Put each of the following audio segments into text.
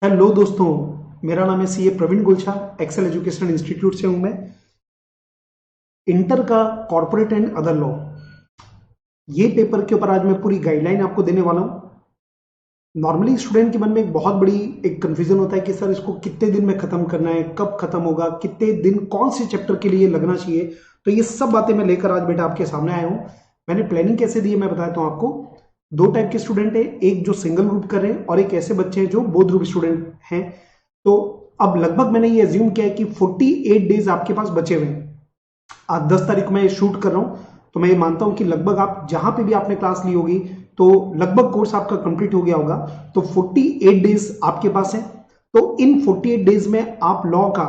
Hello दोस्तों, मेरा नाम है CA Praveen Gulchha. Excel educational institute से हूं मैं। इंटर का कॉर्पोरेट एंड अदर लॉ, ये पेपर के ऊपर आज मैं पूरी गाइडलाइन आपको देने वाला हूं। नॉर्मली स्टूडेंट के मन में एक बहुत बड़ी एक कंफ्यूजन होता है कि सर इसको कितने दिन में खत्म करना है, कब खत्म होगा, कितने दिन कौन से चैप्टर के लिए लगना चाहिए। तो ये सब बातें मैं लेकर आज बेटा आपके सामने आया हूं। मैंने प्लानिंग कैसे दी है मैं बताता हूं आपको। दो टाइप के स्टूडेंट है, एक जो सिंगल ग्रुप कर रहे हैं और एक ऐसे बच्चे हैं जो बोथ ग्रुप स्टूडेंट हैं। तो अब लगभग मैंने ये एज्यूम किया है कि 48 डेज आपके पास बचे हुए हैं। आज 10 तारीख को मैं शूट कर रहा हूं, तो मैं ये मानता हूं कि लगभग आप जहां पे भी आपने क्लास ली होगी तो लगभग कोर्स आपका कंप्लीट हो गया होगा। तो 48 डेज आपके पास है। तो इन 48 डेज में आप लॉ का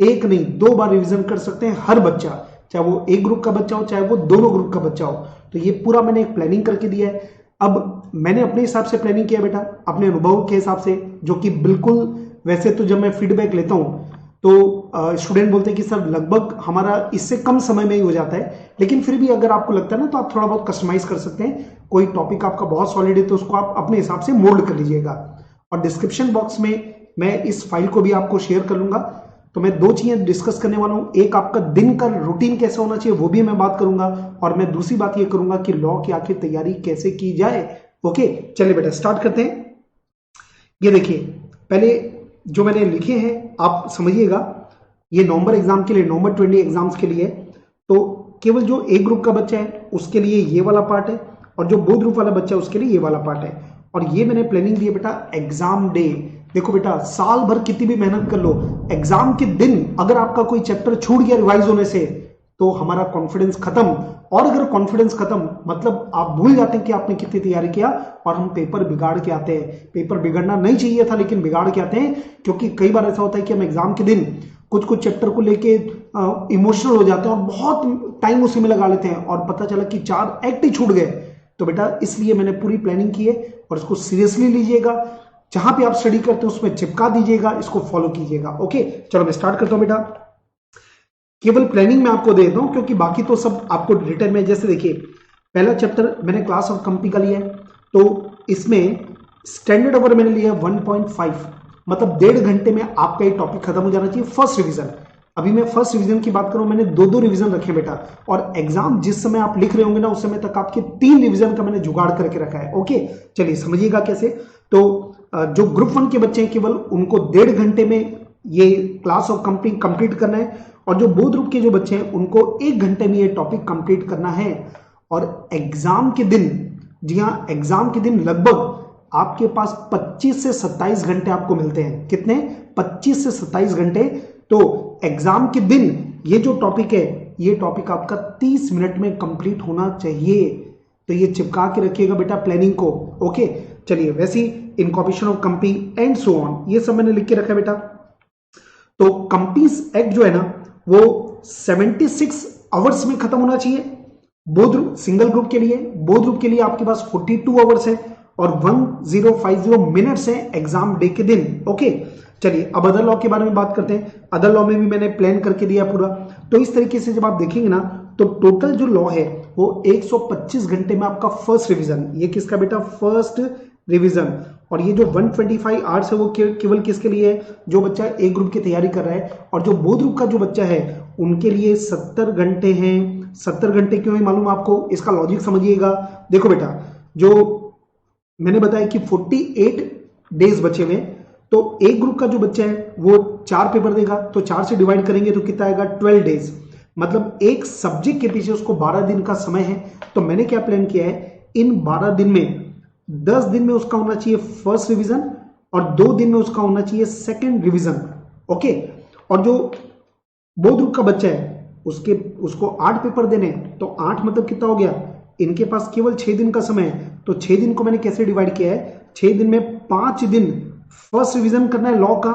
एक नहीं दो बार रिवीजन कर सकते हैं, हर बच्चा, चाहे वो एक ग्रुप का बच्चा हो चाहे वो दोनों ग्रुप का बच्चा हो। तो ये पूरा मैंने एक प्लानिंग करके दिया है। अब मैंने अपने हिसाब से प्लानिंग किया बेटा, अपने अनुभव के हिसाब से, जो कि बिल्कुल, वैसे तो जब मैं फीडबैक लेता हूं तो स्टूडेंट बोलते हैं कि सर लगभग हमारा इससे कम समय में ही हो जाता है, लेकिन फिर भी अगर आपको लगता है ना तो आप थोड़ा बहुत कस्टमाइज कर सकते हैं। कोई टॉपिक आपका बहुत सॉलिड है तो उसको आप अपने हिसाब से मोल्ड कर लीजिएगा। और डिस्क्रिप्शन बॉक्स में मैं इस फाइल को भी आपको शेयर कर लूंगा। तो मैं दो चीजें डिस्कस करने वाला हूं, एक आपका दिन का रूटीन कैसे होना चाहिए वो भी मैं बात करूंगा, और मैं दूसरी बात ये करूंगा कि लॉ की आखिर तैयारी कैसे की जाए। ओके, चलिए बेटा स्टार्ट करते हैं। ये देखिए, पहले जो मैंने लिखे हैं आप समझिएगा। ये नवंबर एग्जाम के लिए, नवंबर 20 एग्जाम्स के लिए, तो केवल जो ए ग्रुप का बच्चा है उसके लिए ये वाला पार्ट है, और जो बो ग्रुप वाला बच्चा है उसके लिए ये वाला पार्ट है। और ये मैंने प्लानिंग दी है बेटा एग्जाम डे। देखो बेटा, साल भर कितनी भी मेहनत कर लो, एग्जाम के दिन अगर आपका कोई चैप्टर छूट गया रिवाइज होने से तो हमारा कॉन्फिडेंस खत्म। और अगर कॉन्फिडेंस खत्म मतलब आप भूल जाते हैं कि आपने कितनी तैयारी किया, और हम पेपर बिगाड़ के आते हैं। पेपर बिगड़ना नहीं चाहिए था लेकिन बिगाड़ के आते हैं, क्योंकि कई बार ऐसा होता है कि हम एग्जाम के दिन कुछ कुछ चैप्टर को लेके इमोशनल हो जाते हैं और बहुत टाइम उसी में लगा लेते हैं, और पता चला कि 4 एक्ट ही छूट गए। तो बेटा इसलिए मैंने पूरी प्लानिंग की है, और इसको सीरियसली लीजिएगा। जहां पे आप स्टडी करते हैं उसमें चिपका दीजिएगा, इसको फॉलो कीजिएगा। ओके, चलो मैं स्टार्ट करता हूं बेटा। केवल प्लानिंग में आपको दे देता हूं क्योंकि बाकी तो सब आपको रिटर्न में। जैसे देखिए, पहला चैप्टर मैंने क्लास ऑफ कंपनी का लिया है, तो इसमें स्टैंडर्ड ओवर मैंने लिया 1.5, मतलब 1.5 घंटे में आपका ये टॉपिक खत्म हो जाना चाहिए। फर्स्ट रिवीजन, अभी मैं फर्स्ट रिवीजन की बात करूं, मैंने दो दो रिवीजन रखे बेटा, और एग्जाम जिस समय आप लिख रहे होंगे ना उस समय तक आपके 3 रिवीजन का मैंने जुगाड़ करके रखा है। ओके, चलिए समझिएगा कैसे। तो जो ग्रुप 1 के बच्चे हैं केवल उनको 1.5 घंटे में ये क्लास ऑफ कंपनी कंप्लीट करना है, और जो बोध ग्रुप के जो बच्चे हैं उनको 1 घंटे में ये टॉपिक कंप्लीट करना है। और एग्जाम के दिन, जी हाँ एग्जाम के दिन लगभग आपके पास 25 से 27 घंटे आपको मिलते हैं। कितने? 25 से 27 घंटे। तो एग्जाम के दिन ये जो टॉपिक है, ये टॉपिक आपका 30 मिनट में कंप्लीट होना चाहिए। तो ये चिपका के रखिएगा बेटा प्लानिंग को। ओके, चलिए वैसे ही incorporation of company and so on ये सब मैंने लिख के रखा है बेटा। तो कंपनीज एक्ट जो है ना वो 76 आवर्स में खत्म होना चाहिए। बोध ग्रुप, सिंगल ग्रुप के लिए, बोध ग्रुप के लिए आपके पास 42 आवर्स है और 1050 मिनट्स है एग्जाम डे के दिन। ओके, चलिए अब अदर लॉ के बारे में बात करते हैं। अदर लॉ में भी मैंने प्लान करके दिया पूरा। तो इस तरीके से जब आप देखेंगे ना तो टोटल जो लॉ है वो 125 घंटे में आपका फर्स्ट रिवीजन। ये किसका बेटा? First revision. और ये जो 125 आवर्स है वो केवल किसके लिए है? जो बच्चा ए ग्रुप की तैयारी कर रहा है। और जो बोध ग्रुप का जो बच्चा है उनके लिए 70 घंटे हैं। 70 घंटे क्यों है मालूम आपको? इसका लॉजिक समझिएगा। देखो बेटा, जो मैंने बताया कि 48 डेज बचे हुए, तो एक ग्रुप का जो बच्चा है वो 4 पेपर देगा, तो 4 से डिवाइड करेंगे तो कितना आएगा? 12 डेज। मतलब एक सब्जेक्ट के पीछे उसको 12 दिन का समय है। तो मैंने क्या प्लान किया है, इन 12 दिन में 10 दिन में उसका होना चाहिए फर्स्ट रिवीजन, और 2 दिन में उसका होना चाहिए सेकंड रिवीजन। ओके, और जो बोध ग्रुप का बच्चा है उसको 8 पेपर देने हैं, तो 8 मतलब कितना हो गया? इनके पास केवल 6 दिन का समय है। तो 6 दिन को मैंने कैसे डिवाइड किया है? 6 दिन में 5 दिन फर्स्ट रिवीजन करना है लॉ का,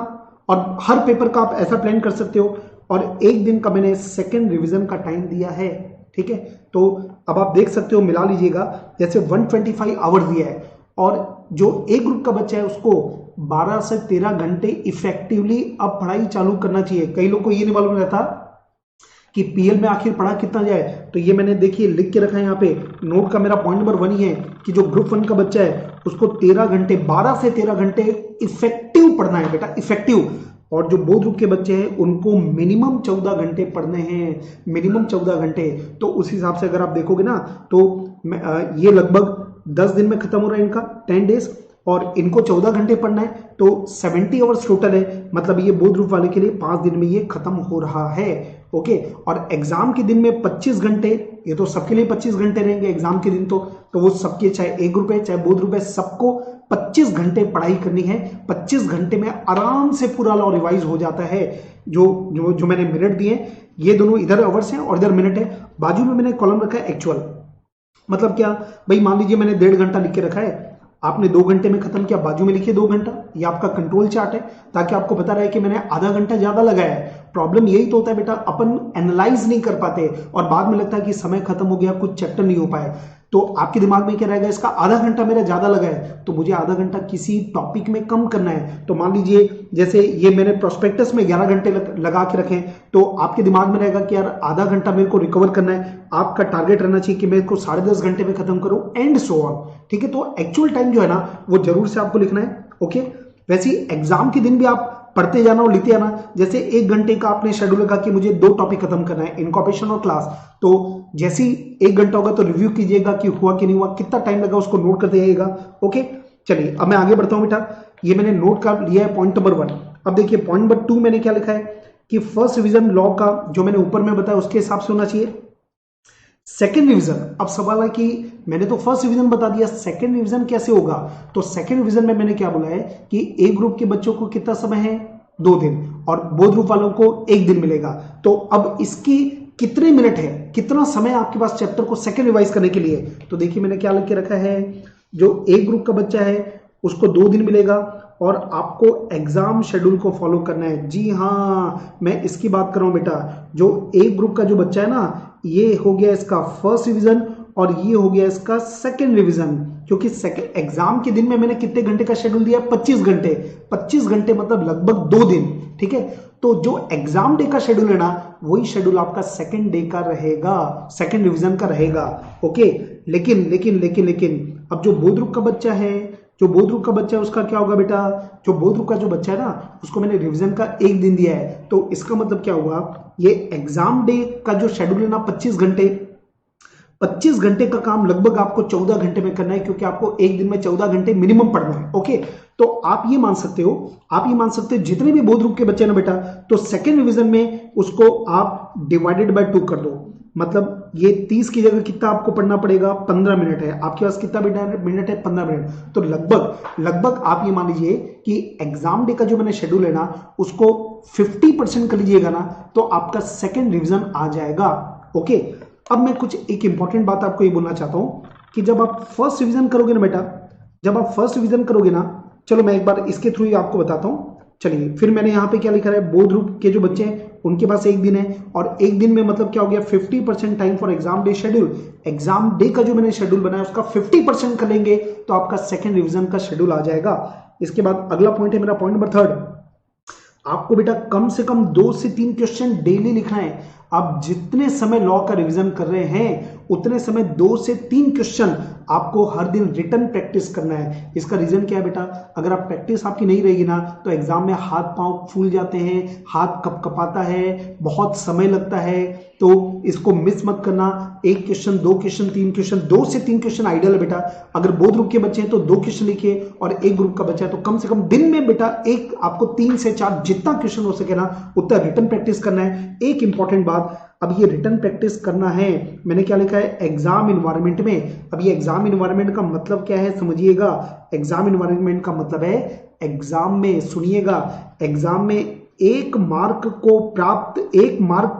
और हर पेपर का आप ऐसा प्लान कर सकते हो, और 1 दिन का मैंने सेकंड रिवीजन का टाइम दिया है। ठीक है, तो अब आप देख सकते हो, मिला लीजिएगा। जैसे 125 आवर दिया है, और जो ए ग्रुप का बच्चा है उसको 12 से 13 घंटे इफेक्टिवली अब पढ़ाई चालू करना चाहिए। कई लोग को ये नहीं मालूम रहता कि पीएल में आखिर पढ़ा कितना जाए। तो ये मैंने देखिए लिख के रखा है यहाँ पे, नोट का मेरा पॉइंट नंबर 1 ही है कि जो ग्रुप 1 का बच्चा है उसको 13 घंटे, 12 से 13 घंटे इफेक्टिव पढ़ना है बेटा, इफेक्टिव। और जो बोध ग्रुप के बच्चे हैं उनको मिनिमम 14 घंटे पढ़ने हैं, मिनिमम 14 घंटे। तो उस हिसाब से अगर आप देखोगे ना तो ये लगभग 10 दिन में खत्म हो रहा है इनका, 10 डेज, और इनको 14 घंटे पढ़ना है तो 70 आवर्स टोटल है। मतलब ये बोध ग्रुप वाले के लिए 5 दिन में ये खत्म हो रहा है। ओके, और एग्जाम के दिन में 25 घंटे, ये तो सबके लिए 25 घंटे रहेंगे एग्जाम के दिन। तो वो सबके, चाहे ए ग्रुप है चाहे बोध ग्रुप है, सबको 25 घंटे पढ़ाई करनी है। 25 घंटे में आराम से पूरा लॉ रिवाइज हो जाता है। जो मैंने मिनट दिए, ये दोनों इधर आवर्स हैं और इधर मिनट है। बाजू में मैंने कॉलम रखा है एक्चुअल। मतलब क्या भाई, मान लीजिए मैंने 1.5 घंटा लिख के रखा है, आपने 2 घंटे में खत्म किया, बाजू में लिखिए 2 घंटा। ये आपका कंट्रोल चार्ट है ताकि आपको पता रहे कि मैंने आधा घंटा ज्यादा लगाया है। प्रॉब्लम यही तो होता है बेटा, अपन एनालाइज नहीं कर पाते और बाद में लगता है कि समय खत्म हो गया, कुछ चैप्टर नहीं हो पाए। तो आपके दिमाग में क्या रहेगा, इसका आधा घंटा मेरा ज्यादा लगा है तो मुझे आधा घंटा किसी टॉपिक में कम करना है। तो मान लीजिए जैसे ये मैंने प्रोस्पेक्टस में 11 घंटे लगा के रखे, तो आपके दिमाग में रहेगा कि यार आधा घंटा मेरे को रिकवर करना है। आपका टारगेट रहना चाहिए कि मैं इसको 10.5 घंटे में खत्म करूं, एंड सो ऑन। ठीक है, तो एक्चुअल टाइम जो है ना वो जरूर से आपको लिखना है। ओके, वैसे एग्जाम के दिन भी आप पढ़ते जाना और लिखते जाना। जैसे 1 घंटे का आपने शेड्यूल रखा कि मुझे 2 टॉपिक खत्म करना है, इनकॉर्पोरेशन और क्लास, तो जैसे ही 1 घंटा होगा तो रिव्यू कीजिएगा कि हुआ कि नहीं हुआ, कितना टाइम लगा उसको नोट करते जाइएगा। ओके, चलिए अब मैं आगे बढ़ता हूं बेटा। ये मैंने नोट कर लिया है पॉइंट नंबर 1। अब देखिए पॉइंट नंबर 2 मैंने क्या लिखा है कि फर्स्ट रिवीजन लॉ का जो मैंने ऊपर में बताया उसके हिसाब से होना चाहिए। सेकेंड रिवीजन, अब सवाल है कि मैंने तो फर्स्ट रिवीजन बता दिया, सेकेंड रिवीजन कैसे होगा। तो सेकेंड रिवीजन में मैंने क्या बोला है कि ए ग्रुप के बच्चों को कितना समय है, 2 दिन, और बोध ग्रुप वालों को 1 दिन मिलेगा। तो अब इसकी कितने मिनट है, कितना समय आपके पास चैप्टर को सेकेंड रिवाइज करने के लिए। तो देखिए मैंने क्या लिख के रखा है, जो ए ग्रुप का बच्चा है उसको 2 दिन मिलेगा और आपको एग्जाम शेड्यूल को फॉलो करना है। जी हाँ, मैं इसकी बात कर रहा हूं बेटा। जो ए ग्रुप का जो बच्चा है ना, ये हो गया इसका फर्स्ट रिवीजन और ये हो गया इसका सेकेंड रिवीजन। क्योंकि सेकेंड एग्जाम के दिन में मैंने कितने घंटे का शेड्यूल दिया, 25 घंटे। 25 घंटे मतलब लगभग 2 दिन। ठीक है, तो जो एग्जाम डे का शेड्यूल है ना, वही शेड्यूल आपका सेकेंड डे का रहेगा, सेकेंड रिवीजन का रहेगा। ओके, लेकिन लेकिन लेकिन लेकिन अब जो बोध ग्रुप का बच्चा है, जो बोध ग्रुप का बच्चा है उसका क्या होगा बेटा। जो बोध ग्रुप का जो बच्चा है ना, उसको मैंने रिवीजन का 1 दिन दिया है। तो इसका मतलब क्या हुआ, ये एग्जाम डे का जो शेड्यूल है ना 25 घंटे, 25 घंटे का काम लगभग आपको 14 घंटे में करना है, क्योंकि आपको 1 दिन में 14 घंटे मिनिमम पढ़ना है। ओके, तो आप ये मान सकते हो, जितने भी बोध ग्रुप के बच्चे ना बेटा, तो सेकेंड रिवीजन में उसको आप डिवाइडेड बाय 2 कर दो। मतलब ये 30 की जगह कितना आपको पढ़ना पड़ेगा, 15 मिनट है आपके पास, कितना मिनट है, 15 मिनट। तो लगभग आप ये मान लीजिए कि एग्जाम डे का जो मैंने शेड्यूल है ना, उसको 50% कर लीजिएगा ना, तो आपका सेकेंड रिवीजन आ जाएगा। ओके, अब मैं कुछ एक इंपॉर्टेंट बात आपको ये बोलना चाहता हूं कि जब आप फर्स्ट रिवीजन करोगे ना बेटा, जब आप फर्स्ट रिवीजन करोगे ना, चलो मैं एक बार इसके थ्रू ही आपको बताता हूं। चलिए, फिर मैंने यहां पे क्या लिखा है, बोध ग्रुप के जो बच्चे हैं उनके पास 1 दिन है, और 1 दिन में मतलब क्या हो गया, 50% time for exam day schedule. Exam day का जो मैंने शेड्यूल बनाया उसका 50% कर लेंगे तो आपका सेकेंड रिवीजन का शेड्यूल आ जाएगा। इसके बाद अगला पॉइंट है मेरा पॉइंट नंबर 3। आपको बेटा कम से कम 2 से 3 क्वेश्चन डेली लिखना है। आप जितने समय लॉ का रिवीजन कर रहे हैं उतने समय 2 से 3 क्वेश्चन आपको हर दिन रिटन प्रैक्टिस करना है। इसका रीजन क्या है बेटा, अगर आप प्रैक्टिस आपकी नहीं रहेगी ना तो एग्जाम में हाथ पांव फूल जाते हैं, हाथ कपकपाता है, बहुत समय लगता है। तो इसको मिस मत करना। 1 क्वेश्चन, 2 क्वेश्चन, 3 क्वेश्चन, 2 से 3 क्वेश्चन आइडियल है बेटा। अगर बोध ग्रुप के बच्चे हैं तो 2 क्वेश्चन लिखिए, और एक ग्रुप का बच्चा है तो कम से कम दिन में बेटा एक आपको 3 से 4 जितना क्वेश्चन हो सके ना उतना रिटन प्रैक्टिस करना है। एक इंपॉर्टेंट बात, अब ये रिटन प्रैक्टिस करना है, मैंने क्या लिखा है, एग्जाम इन्वायरमेंट में। अब ये एग्जाम इन्वायरमेंट का मतलब क्या है समझिएगा। एग्जाम इन्वायरमेंट का मतलब है एग्जाम में, सुनिएगा, एग्जाम में 1 मार्क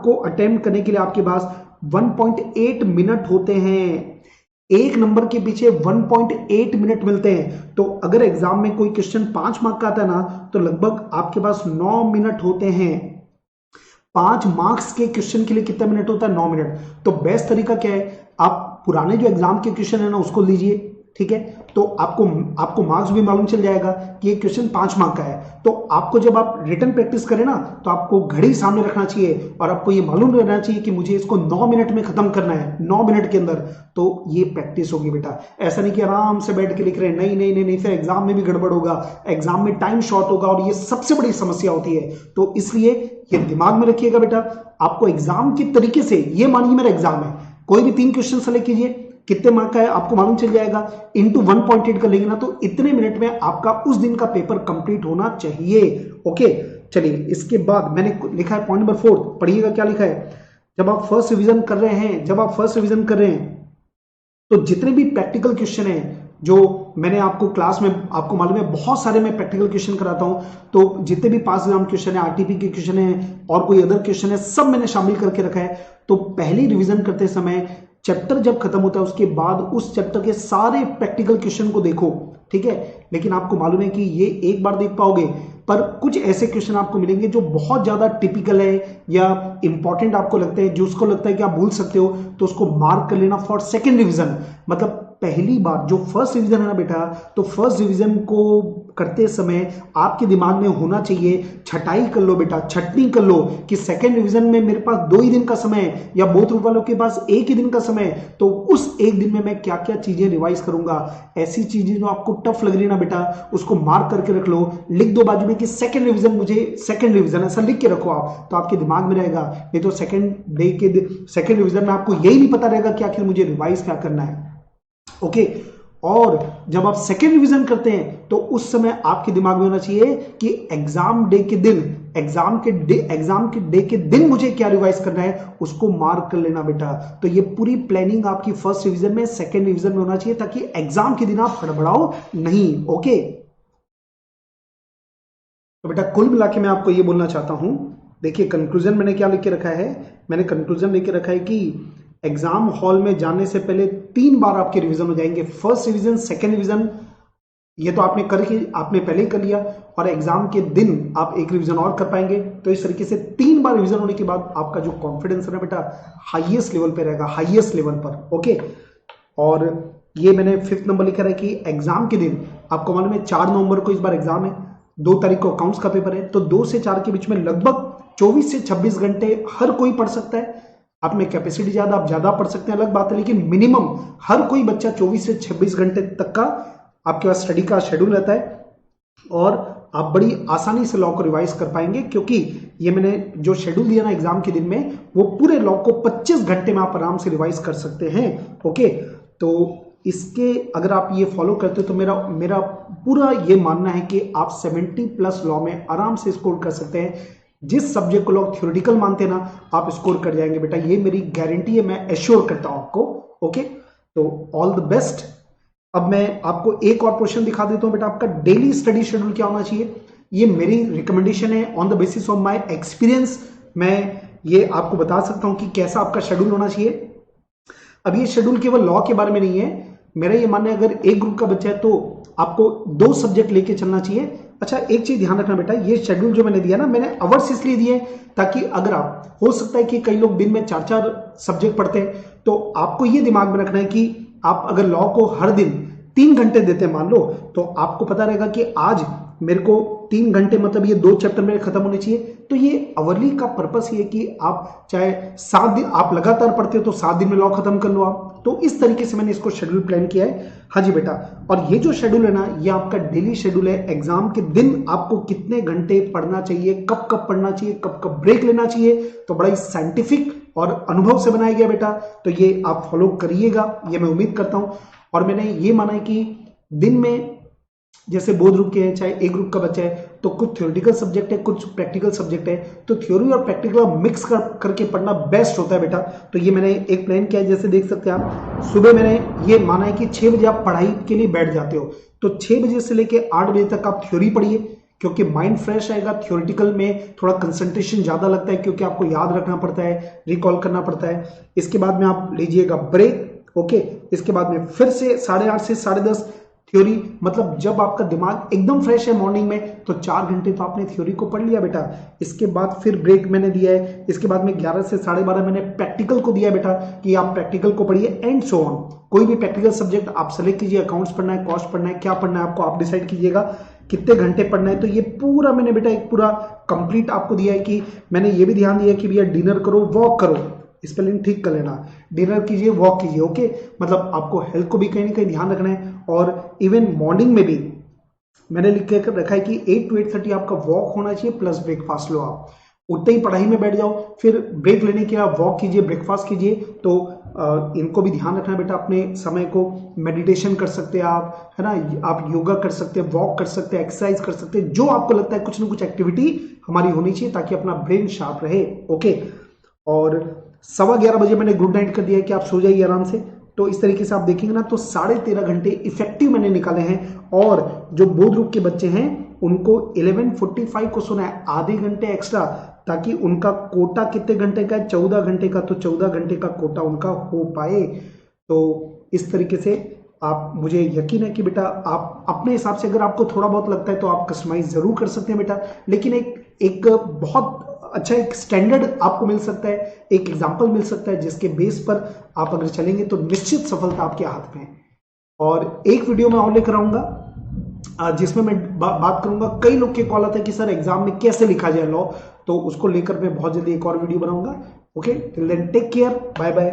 को अटेम्प्ट करने के लिए आपके पास 1.8 मिनट होते हैं। 1 नंबर के पीछे 1.8 मिनट मिलते हैं। तो अगर एग्जाम में कोई क्वेश्चन 5 मार्क का आता है ना तो लगभग आपके पास 9 मिनट होते हैं। 5 मार्क्स के क्वेश्चन के लिए कितना मिनट होता है, 9 मिनट। तो बेस्ट तरीका क्या है, आप पुराने जो एग्जाम के क्वेश्चन है ना उसको लीजिए, ठीक है, तो आपको मार्क्स भी मालूम चल जाएगा कि ये क्वेश्चन 5 मार्क का है। तो आपको जब आप रिटन प्रैक्टिस करें ना, तो आपको घड़ी सामने रखना चाहिए और आपको ये मालूम रहना चाहिए कि मुझे इसको 9 मिनट में खत्म करना है, 9 मिनट के अंदर। तो ये प्रैक्टिस होगी बेटा। ऐसा नहीं कि आराम से बैठ के लिख रहे हैं, नहीं नहीं नहीं नहीं, फिर एग्जाम में भी गड़बड़ होगा, एग्जाम में टाइम शॉर्ट होगा और ये सबसे बड़ी समस्या होती है। तो इसलिए ये दिमाग में रखिएगा बेटा, आपको एग्जाम के तरीके से, ये मानिए मेरा एग्जाम है, कोई भी 3 क्वेश्चन सेलेक्ट कीजिए, कितने मार्क का है आपको मालूम चल जाएगा, इंटू 1.8 कर लेंगे ना, तो इतने मिनट में आपका उस दिन का पेपर कंप्लीट होना चाहिए। ओके, चलिए इसके बाद मैंने लिखा है पॉइंट नंबर 4, पढ़िएगा क्या लिखा है। जब आप फर्स्ट रिवीजन कर रहे हैं, तो जितने भी प्रैक्टिकल क्वेश्चन हैं, जो मैंने आपको क्लास में, आपको मालूम है बहुत सारे मैं प्रैक्टिकल क्वेश्चन कराता हूं, तो जितने भी पास एग्जाम क्वेश्चन है, आरटीपी के क्वेश्चन है और कोई अदर क्वेश्चन है, सब मैंने शामिल करके रखा है। तो पहली रिवीजन करते समय चैप्टर जब खत्म होता है उसके बाद उस चैप्टर के सारे प्रैक्टिकल क्वेश्चन को देखो, ठीक है। लेकिन आपको मालूम है कि ये एक बार देख पाओगे, पर कुछ ऐसे क्वेश्चन आपको मिलेंगे जो बहुत ज्यादा टिपिकल है या इंपॉर्टेंट आपको लगता है, जो उसको लगता है कि आप भूल सकते हो, तो उसको मार्क कर लेना फॉर सेकेंड रिवीजन। मतलब पहली बार जो फर्स्ट रिवीजन है ना बेटा, तो फर्स्ट रिवीजन को करते समय आपके दिमाग में होना चाहिए, छटाई कर लो बेटा, छटनी कर लो कि सेकेंड रिवीजन में मेरे पास 2 ही दिन का समय है या बहुत ग्रुप वालों के पास 1 ही दिन का समय है, तो उस 1 दिन में मैं क्या क्या चीजें रिवाइज करूंगा। ऐसी चीजें जो आपको टफ लग रही है ना बेटा, उसको मार्क करके रख लो, लिख दो बाजू में कि सेकेंड रिवीजन ऐसा लिख के रखो आप, तो आपके दिमाग में रहेगा। नहीं तो सेकेंड रिवीजन में आपको यही नहीं पता रहेगा कि आखिर मुझे रिवाइज क्या करना है। ओके, और जब आप सेकेंड रिवीजन करते हैं तो उस समय आपके दिमाग में होना चाहिए कि एग्जाम के डे के दिन मुझे क्या रिवाइज करना है, उसको मार्क कर लेना बेटा। तो ये पूरी प्लानिंग आपकी फर्स्ट रिवीजन में, सेकेंड रिवीजन में होना चाहिए, ताकि एग्जाम के दिन आप हड़बड़ाओ नहीं। ओके, तो बेटा कुल मिला के मैं आपको ये बोलना चाहता हूं, देखिए कंक्लूजन मैंने क्या लिख के रखा है, मैंने कंक्लूजन लिख के रखा है कि एग्जाम हॉल में जाने से पहले 3 बार आपके रिवीजन हो जाएंगे। फर्स्ट रिवीजन, सेकेंड रिवीजन, ये तो आपने पहले ही कर लिया, और एग्जाम के दिन आप एक रिवीजन और कर पाएंगे। तो इस तरीके से 3 बार रिवीजन होने के बाद आपका जो कॉन्फिडेंस है ना बेटा, हाईएस्ट लेवल पे रहेगा, हाईएस्ट लेवल पर। ओके, और ये मैंने 5th नंबर लिखा है कि एग्जाम के दिन आपको मालूम है 4 नवंबर को इस बार एग्जाम है, 2 तारीख को अकाउंट्स का पेपर है, तो 2 से 4 के बीच में लगभग 24 से 26 घंटे हर कोई पढ़ सकता है। आप में कैपेसिटी ज्यादा, आप ज्यादा पढ़ सकते हैं अलग बात है, लेकिन मिनिमम हर कोई बच्चा 24 से 26 घंटे तक का आपके पास स्टडी का शेड्यूल रहता है, और आप बड़ी आसानी से लॉ को रिवाइज कर पाएंगे, क्योंकि ये मैंने जो शेड्यूल दिया ना एग्जाम के दिन में, वो पूरे लॉ को 25 घंटे में आप आराम से रिवाइज कर सकते हैं। ओके, तो इसके अगर आप ये फॉलो करते हो तो मेरा पूरा ये मानना है कि आप 70+ लॉ में आराम से स्कोर कर सकते हैं। जिस सब्जेक्ट को लोग थ्योरेटिकल मानते हैं ना, आप स्कोर कर जाएंगे बेटा, ये मेरी गारंटी है, मैं एश्योर करता हूं आपको। ओके, तो ऑल द बेस्ट। अब मैं आपको एक और क्वेश्चन दिखा देता हूं बेटा, आपका डेली स्टडी शेड्यूल क्या होना चाहिए। ये मेरी रिकमेंडेशन है, on the basis of my experience मैं ये आपको बता सकता हूं कि कैसा आपका शेड्यूल होना चाहिए। अब ये शेड्यूल केवल लॉ के बारे में नहीं है, मेरा ये मानना है अगर एक ग्रुप का बच्चा है तो आपको 2 सब्जेक्ट लेके चलना चाहिए। अच्छा, एक चीज ध्यान रखना बेटा, ये शेड्यूल जो मैंने दिया ना, मैंने अवर्स इसलिए दिए ताकि अगर आप, हो सकता है कि कई लोग दिन में 4-4 सब्जेक्ट पढ़ते हैं, तो आपको ये दिमाग में रखना है कि आप अगर लॉ को हर दिन 3 घंटे देते हैं मान लो, तो आपको पता रहेगा कि आज मेरे को 3 घंटे, मतलब ये 2 चैप्टर मेरे खत्म होने चाहिए। तो ये अवरली का पर्पस ये कि आप चाहे 7 दिन आप लगातार पढ़ते हो तो 7 दिन में लॉ खत्म कर लो आप। तो इस तरीके से मैंने इसको शेड्यूल प्लान किया है। हाँ जी बेटा, और ये जो शेड्यूल है ना, ये आपका डेली शेड्यूल है। एग्जाम के दिन आपको कितने घंटे पढ़ना चाहिए, कब कब पढ़ना चाहिए, कब कब ब्रेक लेना चाहिए, तो बड़ा ही साइंटिफिक और अनुभव से बनाया गया बेटा। तो ये आप फॉलो करिएगा, ये मैं उम्मीद करता हूं। और मैंने ये माना है कि दिन में जैसे बोध ग्रुप के हैं, चाहे एक ग्रुप का बच्चा है, तो कुछ थ्योरेटिकल सब्जेक्ट है, कुछ प्रैक्टिकल सब्जेक्ट है, तो थ्योरी और प्रैक्टिकल मिक्स करके पढ़ना बेस्ट होता है बेटा। तो ये मैंने एक प्लान किया है, जैसे देख सकते हैं आप, सुबह मैंने ये माना है कि 6 बजे आप पढ़ाई के लिए बैठ जाते हो, तो 6 बजे से लेकर 8 बजे तक आप थ्योरी पढ़िए, क्योंकि माइंड फ्रेश आएगा। थ्योरेटिकल में थोड़ा कंसंट्रेशन ज्यादा लगता है, क्योंकि आपको याद रखना पड़ता है, रिकॉल करना पड़ता है। इसके बाद में आप लीजिएगा ब्रेक। ओके, इसके बाद में फिर से 8:30 से 10:30 थ्योरी मतलब जब आपका दिमाग एकदम फ्रेश है मॉर्निंग में तो 4 घंटे तो आपने थ्योरी को पढ़ लिया बेटा। इसके बाद फिर ब्रेक मैंने दिया है, इसके बाद में 11 से 12:30 मैंने प्रैक्टिकल को दिया है बेटा कि आप प्रैक्टिकल को पढ़िए एंड सो ऑन। कोई भी प्रैक्टिकल सब्जेक्ट आप सेलेक्ट कीजिए, अकाउंट्स पढ़ना है, कॉस्ट पढ़ना है, क्या पढ़ना है आपको आप डिसाइड कीजिएगा कितने घंटे पढ़ना है। तो ये पूरा मैंने बेटा एक पूरा कंप्लीट आपको दिया है कि मैंने ये भी ध्यान दिया कि भैया डिनर करो, वॉक करो, स्पेलिंग ठीक कर लेना, डिनर कीजिए, वॉक कीजिए, ओके। मतलब आपको हेल्थ को भी कहीं ना कहीं ध्यान रखना है। और इवन मॉर्निंग में भी मैंने लिख के रखा है कि 8 to 8:30 आपका वॉक होना चाहिए प्लस ब्रेकफास्ट लो आप। उतने ही पढ़ाई में बैठ जाओ, फिर ब्रेक लेने के बाद वॉक कीजिए, ब्रेकफास्ट कीजिए। तो इनको भी ध्यान रखना है बेटा अपने समय को। मेडिटेशन कर सकते हैं आप, है ना, आप योगा कर सकते हैं, वॉक कर सकते हैं, एक्सरसाइज कर सकते हैं, जो आपको लगता है कुछ ना कुछ एक्टिविटी हमारी होनी चाहिए ताकि अपना ब्रेन शार्प रहे, ओके। और 11:15 बजे मैंने गुड नाइट कर दिया कि आप सो जाइए आराम से। तो इस तरीके से आप देखेंगे ना तो 13.5 घंटे इफेक्टिव मैंने निकाले हैं। और जो बोध ग्रुप के बच्चे हैं उनको 11:45 को सोना है, आधे घंटे एक्स्ट्रा, ताकि उनका कोटा कितने घंटे का है, 14 घंटे का, तो 14 घंटे का कोटा उनका हो पाए। तो इस तरीके से आप, मुझे यकीन है कि बेटा आप अपने हिसाब से अगर आपको थोड़ा बहुत लगता है तो आप कस्टमाइज जरूर कर सकते हैं बेटा। लेकिन एक बहुत अच्छा एक स्टैंडर्ड आपको मिल सकता है, एक एग्जाम्पल मिल सकता है जिसके बेस पर आप अगर चलेंगे तो निश्चित सफलता आपके हाथ में है। और एक वीडियो मैं और लेकर आऊंगा जिसमें मैं बात करूंगा, कई लोग के कॉल आता है कि सर एग्जाम में कैसे लिखा जाए लॉ, तो उसको लेकर मैं बहुत जल्दी एक और वीडियो बनाऊंगा। Okay, till then take care, bye bye.